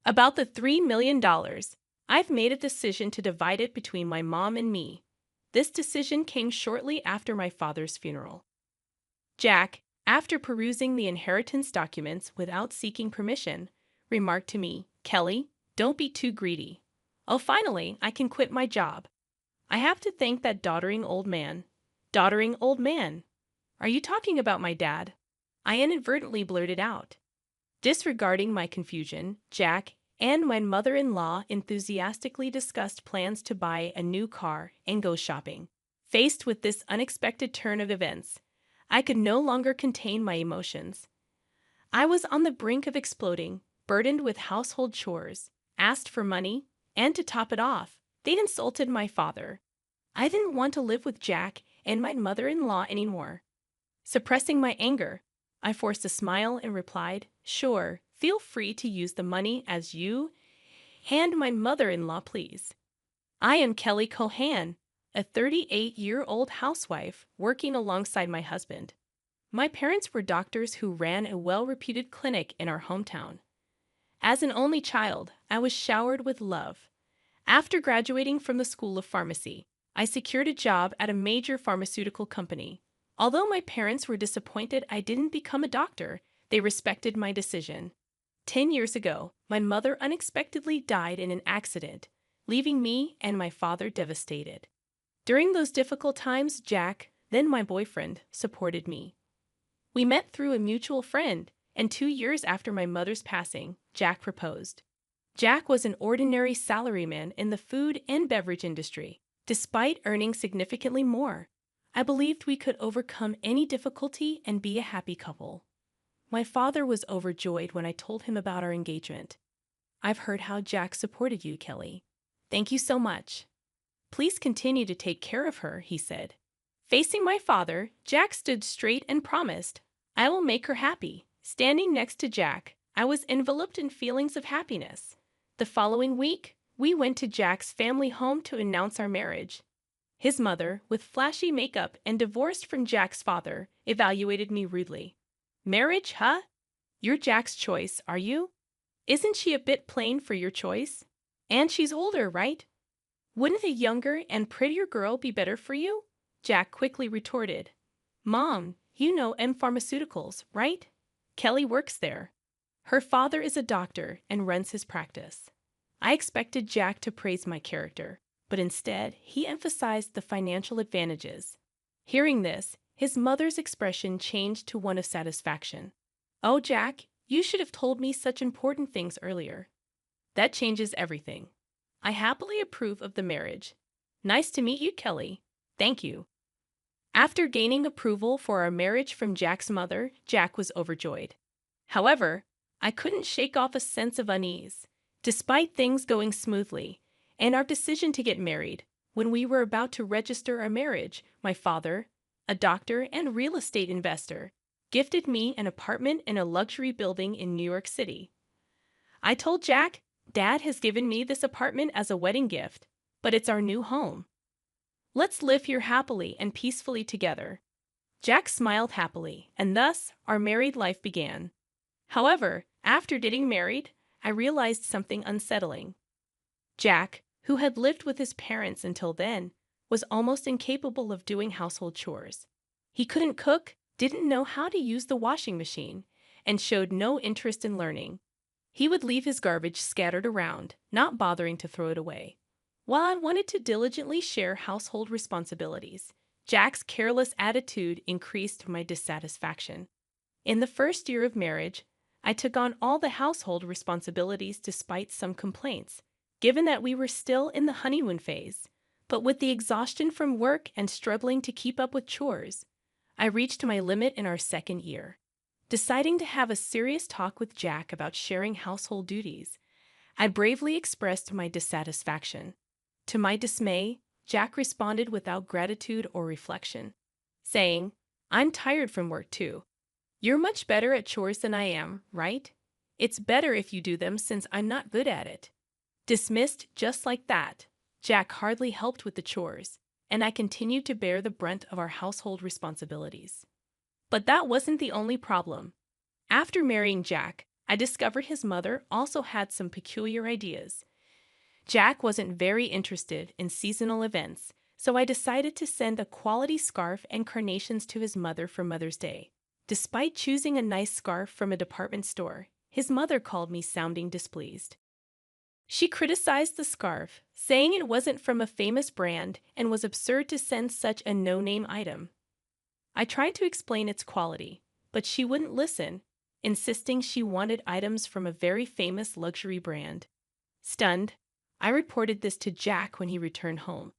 About the $3 million, I've made a decision to divide it between my mom and me. This decision came shortly after my father's funeral. Jack, after perusing the inheritance documents without seeking permission, remarked to me, "Kelly, don't be too greedy. Oh, finally, I can quit my job. I have to thank that doddering old man." Doddering old man? Are you talking about my dad? I inadvertently blurted out. Disregarding my confusion, Jack and my mother-in-law enthusiastically discussed plans to buy a new car and go shopping. Faced with this unexpected turn of events, I could no longer contain my emotions. I was on the brink of exploding, burdened with household chores, asked for money, and to top it off, they'd insulted my father. I didn't want to live with Jack and my mother-in-law anymore. Suppressing my anger, I forced a smile and replied, "Sure, feel free to use the money as you and my mother-in-law please. I am Kelly Cohan, a 38-year-old housewife working alongside my husband. My parents were doctors who ran a well-reputed clinic in our hometown. As an only child, I was showered with love. After graduating from the School of Pharmacy, I secured a job at a major pharmaceutical company. Although my parents were disappointed I didn't become a doctor, they respected my decision. 10 years ago, my mother unexpectedly died in an accident, leaving me and my father devastated. During those difficult times, Jack, then my boyfriend, supported me. We met through a mutual friend, and 2 years after my mother's passing, Jack proposed. Jack was an ordinary salaryman in the food and beverage industry. Despite earning significantly more, I believed we could overcome any difficulty and be a happy couple. My father was overjoyed when I told him about our engagement. "I've heard how Jack supported you, Kelly. Thank you so much. Please continue to take care of her," he said. Facing my father, Jack stood straight and promised, "I will make her happy." Standing next to Jack, I was enveloped in feelings of happiness. The following week, we went to Jack's family home to announce our marriage. His mother, with flashy makeup and divorced from Jack's father, evaluated me rudely. "Marriage, huh? You're Jack's choice, are you? Isn't she a bit plain for your choice? And she's older, right? Wouldn't a younger and prettier girl be better for you?" Jack quickly retorted, "Mom, you know M Pharmaceuticals, right? Kelly works there. Her father is a doctor and runs his practice." I expected Jack to praise my character, but instead, he emphasized the financial advantages. Hearing this, his mother's expression changed to one of satisfaction. "Oh, Jack, you should have told me such important things earlier. That changes everything. I happily approve of the marriage. Nice to meet you, Kelly. Thank you." After gaining approval for our marriage from Jack's mother, Jack was overjoyed. However, I couldn't shake off a sense of unease. Despite things going smoothly, and our decision to get married, when we were about to register our marriage, my father, a doctor and real estate investor, gifted me an apartment in a luxury building in New York City. I told Jack, "Dad has given me this apartment as a wedding gift, but it's our new home. Let's live here happily and peacefully together." Jack smiled happily, and thus our married life began. However, after getting married, I realized something unsettling. Jack, who had lived with his parents until then, was almost incapable of doing household chores. He couldn't cook, didn't know how to use the washing machine, and showed no interest in learning. He would leave his garbage scattered around, not bothering to throw it away. While I wanted to diligently share household responsibilities, Jack's careless attitude increased my dissatisfaction. In the first year of marriage, I took on all the household responsibilities despite some complaints, given that we were still in the honeymoon phase. But with the exhaustion from work and struggling to keep up with chores, I reached my limit in our second year. Deciding to have a serious talk with Jack about sharing household duties, I bravely expressed my dissatisfaction. To my dismay, Jack responded without gratitude or reflection, saying, "I'm tired from work too. You're much better at chores than I am, right? It's better if you do them since I'm not good at it." Dismissed just like that, Jack hardly helped with the chores, and I continued to bear the brunt of our household responsibilities. But that wasn't the only problem. After marrying Jack, I discovered his mother also had some peculiar ideas. Jack wasn't very interested in seasonal events, so I decided to send a quality scarf and carnations to his mother for Mother's Day. Despite choosing a nice scarf from a department store, his mother called me sounding displeased. She criticized the scarf, saying it wasn't from a famous brand and was absurd to send such a no-name item. I tried to explain its quality, but she wouldn't listen, insisting she wanted items from a very famous luxury brand. Stunned, I reported this to Jack when he returned home.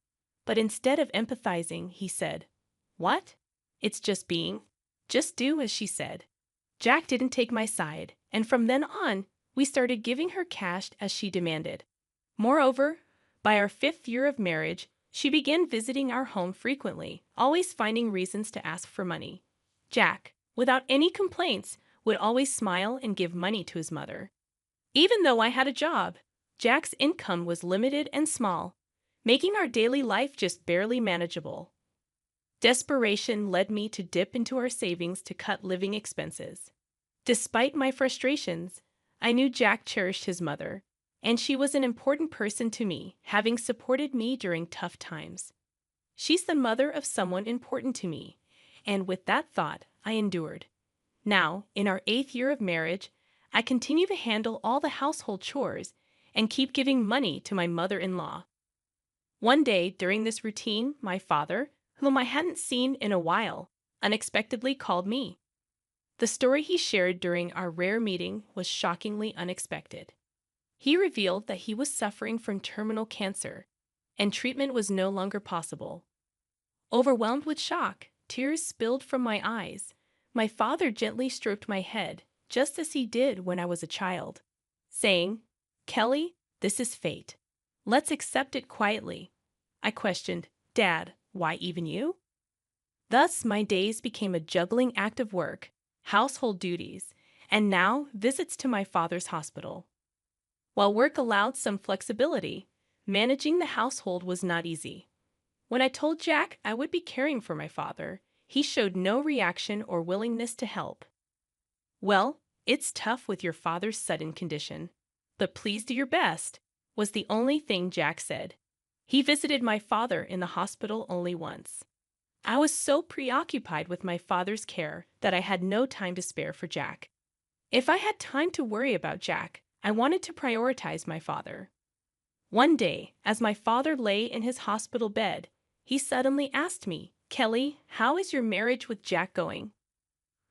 But instead of empathizing, he said, "What? It's just being. Just do as she said." Jack didn't take my side, and from then on, we started giving her cash as she demanded. Moreover, by our 5th year of marriage, she began visiting our home frequently, always finding reasons to ask for money. Jack, without any complaints, would always smile and give money to his mother. Even though I had a job, Jack's income was limited and small, making our daily life just barely manageable. Desperation led me to dip into our savings to cut living expenses. Despite my frustrations, I knew Jack cherished his mother, and she was an important person to me, having supported me during tough times. She's the mother of someone important to me, and with that thought, I endured. Now, in our 8th year of marriage, I continue to handle all the household chores and keep giving money to my mother-in-law. One day during this routine, my father, whom I hadn't seen in a while, unexpectedly called me. The story he shared during our rare meeting was shockingly unexpected. He revealed that he was suffering from terminal cancer, and treatment was no longer possible. Overwhelmed with shock, tears spilled from my eyes. My father gently stroked my head, just as he did when I was a child, saying, "Kelly, this is fate. Let's accept it quietly." I questioned, "Dad, why even you?" Thus, my days became a juggling act of work, household duties, and now visits to my father's hospital. While work allowed some flexibility, managing the household was not easy. When I told Jack I would be caring for my father, he showed no reaction or willingness to help. "Well, it's tough with your father's sudden condition, but please do your best," was the only thing Jack said. He visited my father in the hospital only once. I was so preoccupied with my father's care that I had no time to spare for Jack. If I had time to worry about Jack, I wanted to prioritize my father. One day, as my father lay in his hospital bed, he suddenly asked me, "Kelly, how is your marriage with Jack going?"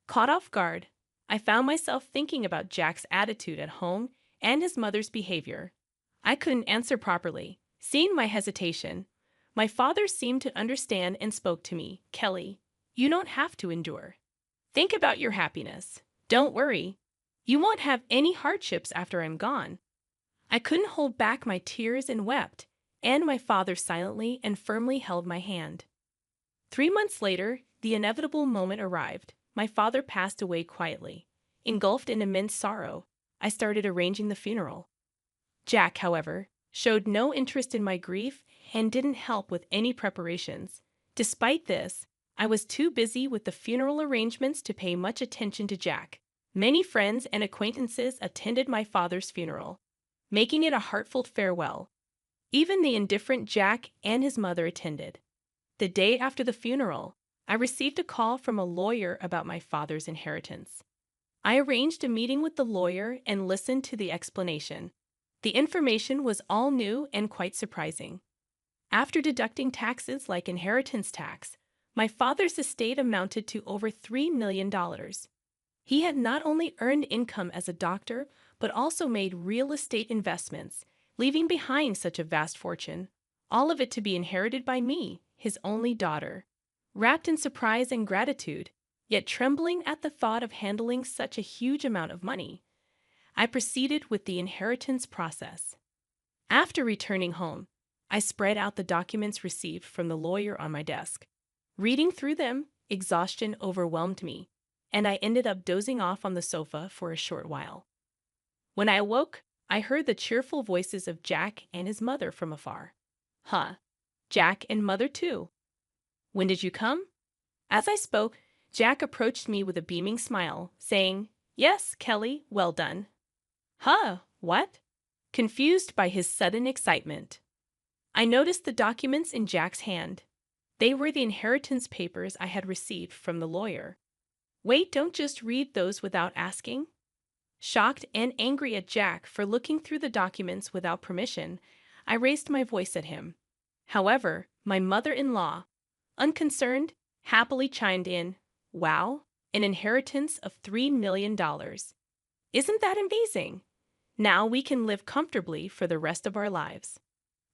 Caught off guard, I found myself thinking about Jack's attitude at home and his mother's behavior. I couldn't answer properly. Seeing my hesitation, my father seemed to understand and spoke to me, "Kelly, you don't have to endure. Think about your happiness. Don't worry. You won't have any hardships after I'm gone." I couldn't hold back my tears and wept, and my father silently and firmly held my hand. 3 months later, the inevitable moment arrived. My father passed away quietly. Engulfed in immense sorrow, I started arranging the funeral. Jack, however, showed no interest in my grief and didn't help with any preparations. Despite this, I was too busy with the funeral arrangements to pay much attention to Jack. Many friends and acquaintances attended my father's funeral, making it a heartfelt farewell. Even the indifferent Jack and his mother attended. The day after the funeral, I received a call from a lawyer about my father's inheritance. I arranged a meeting with the lawyer and listened to the explanation. The information was all new and quite surprising. After deducting taxes like inheritance tax, my father's estate amounted to over $3 million. He had not only earned income as a doctor, but also made real estate investments, leaving behind such a vast fortune, all of it to be inherited by me, his only daughter. Wrapped in surprise and gratitude, yet trembling at the thought of handling such a huge amount of money, I proceeded with the inheritance process. After returning home, I spread out the documents received from the lawyer on my desk. Reading through them, exhaustion overwhelmed me, and I ended up dozing off on the sofa for a short while. When I awoke, I heard the cheerful voices of Jack and his mother from afar. "Huh, Jack and mother too. When did you come?" As I spoke, Jack approached me with a beaming smile, saying, "Yes, Kelly, well done. Huh, what? Confused by his sudden excitement, I noticed the documents in Jack's hand. They were the inheritance papers I had received from the lawyer. Wait, don't just read those without asking? Shocked and angry at Jack for looking through the documents without permission, I raised my voice at him. However, my mother-in-law, unconcerned, happily chimed in, "Wow, an inheritance of $3 million. Isn't that amazing? Now we can live comfortably for the rest of our lives."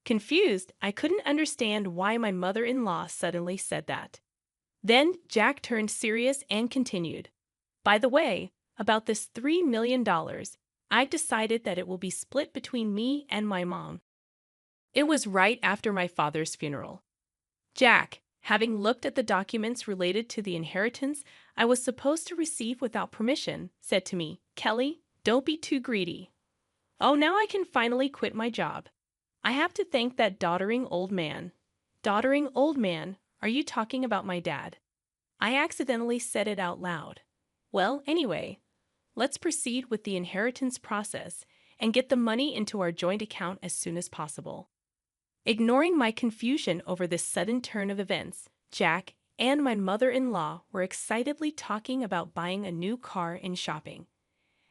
Confused, I couldn't understand why my mother-in-law suddenly said that. Then Jack turned serious and continued, "By the way, about this $3 million, I've decided that it will be split between me and my mom." It was right after my father's funeral. Jack, having looked at the documents related to the inheritance I was supposed to receive without permission, said to me, "Kelly, don't be too greedy." Oh, now I can finally quit my job. I have to thank that doddering old man. Doddering old man, are you talking about my dad? I accidentally said it out loud. Well, anyway, let's proceed with the inheritance process and get the money into our joint account as soon as possible. Ignoring my confusion over this sudden turn of events, Jack and my mother-in-law were excitedly talking about buying a new car and shopping.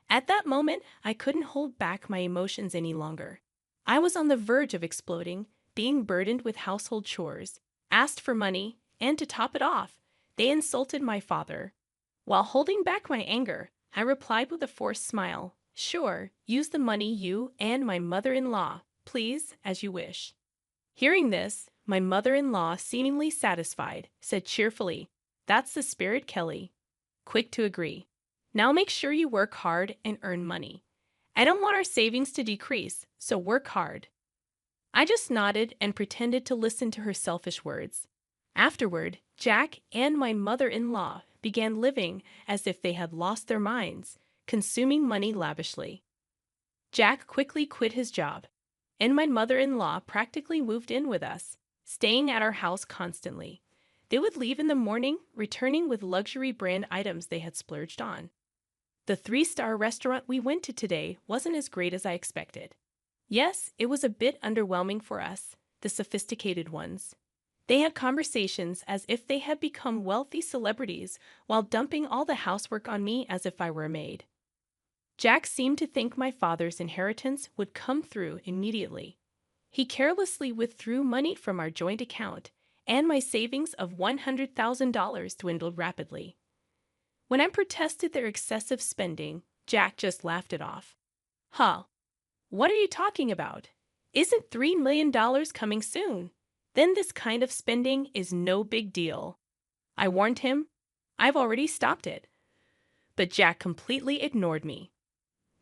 At that moment, I couldn't hold back my emotions any longer. I was on the verge of exploding, being burdened with household chores, asked for money, and to top it off, they insulted my father. While holding back my anger, I replied with a forced smile, "Sure, use the money you and my mother-in-law, please, as you wish." Hearing this, my mother-in-law, seemingly satisfied, said cheerfully, "That's the spirit, Kelly." Quick to agree. "Now make sure you work hard and earn money. I don't want our savings to decrease, so work hard." I just nodded and pretended to listen to her selfish words. Afterward, Jack and my mother-in-law began living as if they had lost their minds, consuming money lavishly. Jack quickly quit his job, and my mother-in-law practically moved in with us, staying at our house constantly. They would leave in the morning, returning with luxury brand items they had splurged on. The 3-star restaurant we went to today wasn't as great as I expected. Yes, it was a bit underwhelming for us, the sophisticated ones. They had conversations as if they had become wealthy celebrities while dumping all the housework on me as if I were a maid. Jack seemed to think my father's inheritance would come through immediately. He carelessly withdrew money from our joint account, and my savings of $100,000 dwindled rapidly. When I protested their excessive spending, Jack just laughed it off. "Huh, what are you talking about? Isn't $3 million coming soon? Then this kind of spending is no big deal." I warned him, "I've already stopped it." But Jack completely ignored me.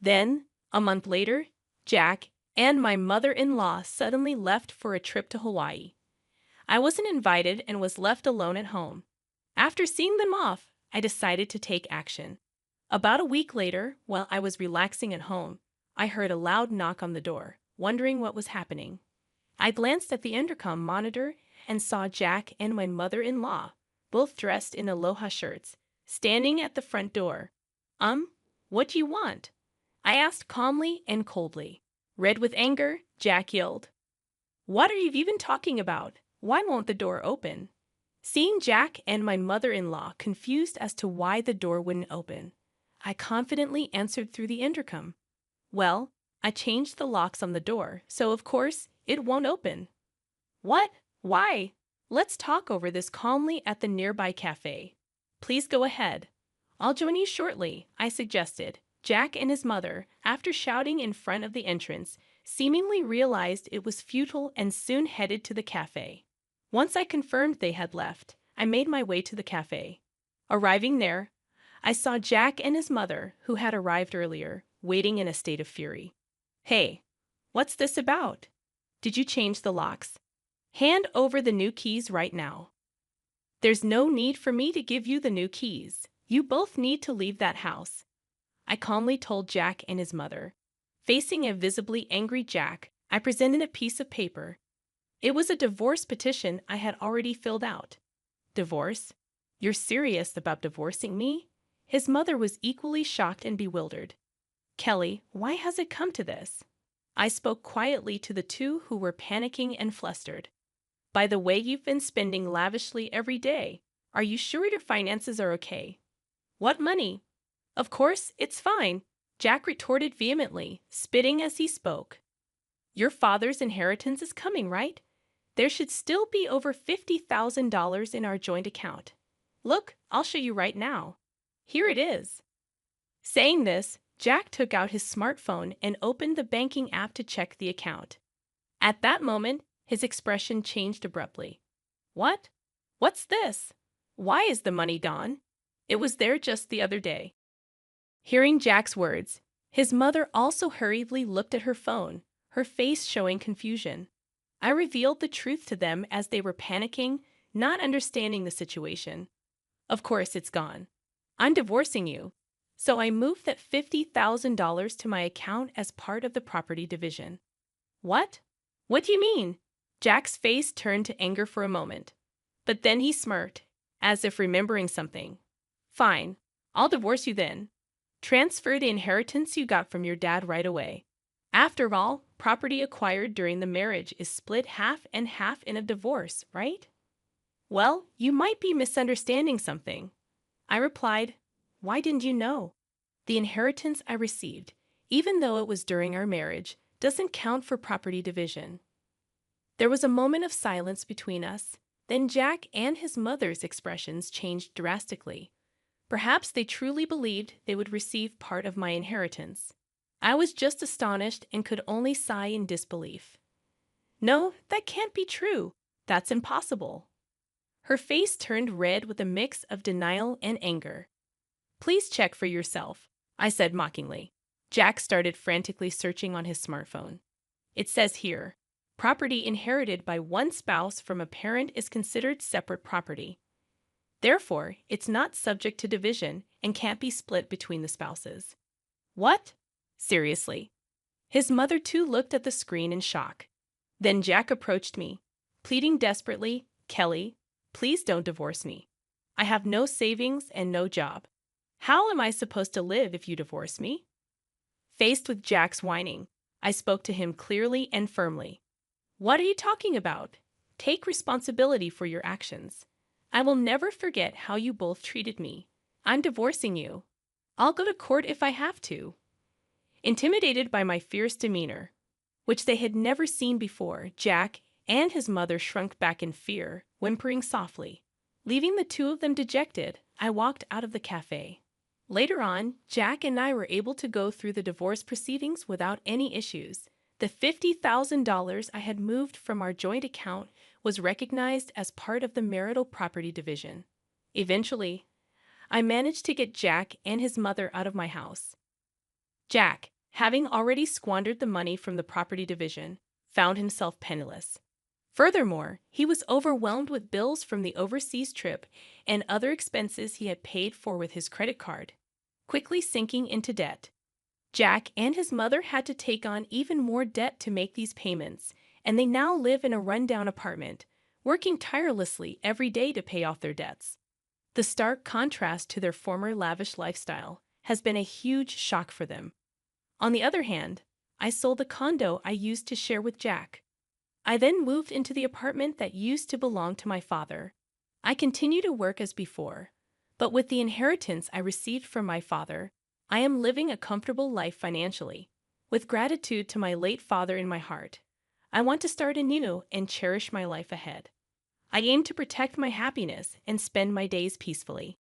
Then, a month later, Jack and my mother-in-law suddenly left for a trip to Hawaii. I wasn't invited and was left alone at home. After seeing them off, I decided to take action. About a week later, while I was relaxing at home, I heard a loud knock on the door, wondering what was happening. I glanced at the intercom monitor and saw Jack and my mother-in-law, both dressed in aloha shirts, standing at the front door. What do you want?" I asked calmly and coldly. Red with anger, Jack yelled, "What are you even talking about? Why won't the door open?" Seeing Jack and my mother-in-law confused as to why the door wouldn't open, I confidently answered through the intercom, "Well, I changed the locks on the door, so of course it won't open." "What? Why? Let's talk over this calmly at the nearby cafe." "Please go ahead. I'll join you shortly," I suggested. Jack and his mother, after shouting in front of the entrance, seemingly realized it was futile and soon headed to the cafe. Once I confirmed they had left, I made my way to the cafe. Arriving there, I saw Jack and his mother, who had arrived earlier, waiting in a state of fury. "Hey, what's this about? Did you change the locks? Hand over the new keys right now." "There's no need for me to give you the new keys. You both need to leave that house," I calmly told Jack and his mother. Facing a visibly angry Jack, I presented a piece of paper. It was a divorce petition I had already filled out. "Divorce? You're serious about divorcing me?" His mother was equally shocked and bewildered. Kelly, why has it come to this? I spoke quietly to the two who were panicking and flustered. By the way, you've been spending lavishly every day. Are you sure your finances are okay? What money? Of course, it's fine, Jack retorted vehemently, spitting as he spoke. Your father's inheritance is coming, right? There should still be over $50,000 in our joint account. Look, I'll show you right now. Here it is. Saying this, Jack took out his smartphone and opened the banking app to check the account. At that moment, his expression changed abruptly. What? What's this? Why is the money gone? It was there just the other day. Hearing Jack's words, his mother also hurriedly looked at her phone, her face showing confusion. I revealed the truth to them as they were panicking, not understanding the situation. Of course, it's gone. I'm divorcing you. So I moved that $50,000 to my account as part of the property division. What? What do you mean? Jack's face turned to anger for a moment. But then he smirked, as if remembering something. Fine, I'll divorce you then. Transfer the inheritance you got from your dad right away. After all, property acquired during the marriage is split half and half in a divorce, right? Well, you might be misunderstanding something. I replied, why didn't you know? The inheritance I received, even though it was during our marriage, doesn't count for property division. There was a moment of silence between us. Then Jack and his mother's expressions changed drastically. Perhaps they truly believed they would receive part of my inheritance. I was just astonished and could only sigh in disbelief. No, that can't be true. That's impossible. Her face turned red with a mix of denial and anger. Please check for yourself, I said mockingly. Jack started frantically searching on his smartphone. It says here, property inherited by one spouse from a parent is considered separate property. Therefore, it's not subject to division and can't be split between the spouses. What? Seriously? His mother too looked at the screen in shock. Then Jack approached me, pleading desperately, Kelly, please don't divorce me. I have no savings and no job. How am I supposed to live if you divorce me? Faced with Jack's whining, I spoke to him clearly and firmly. What are you talking about? Take responsibility for your actions. I will never forget how you both treated me. I'm divorcing you. I'll go to court if I have to. Intimidated by my fierce demeanor, which they had never seen before, Jack and his mother shrunk back in fear, whimpering softly. Leaving the two of them dejected, I walked out of the cafe. Later on, Jack and I were able to go through the divorce proceedings without any issues. The $50,000 I had moved from our joint account was recognized as part of the marital property division. Eventually, I managed to get Jack and his mother out of my house. Jack, having already squandered the money from the property division, found himself penniless. Furthermore, he was overwhelmed with bills from the overseas trip and other expenses he had paid for with his credit card, quickly sinking into debt. Jack and his mother had to take on even more debt to make these payments, and they now live in a rundown apartment, working tirelessly every day to pay off their debts. The stark contrast to their former lavish lifestyle has been a huge shock for them. On the other hand, I sold the condo I used to share with Jack. I then moved into the apartment that used to belong to my father. I continue to work as before, but with the inheritance I received from my father, I am living a comfortable life financially. With gratitude to my late father in my heart, I want to start anew and cherish my life ahead. I aim to protect my happiness and spend my days peacefully.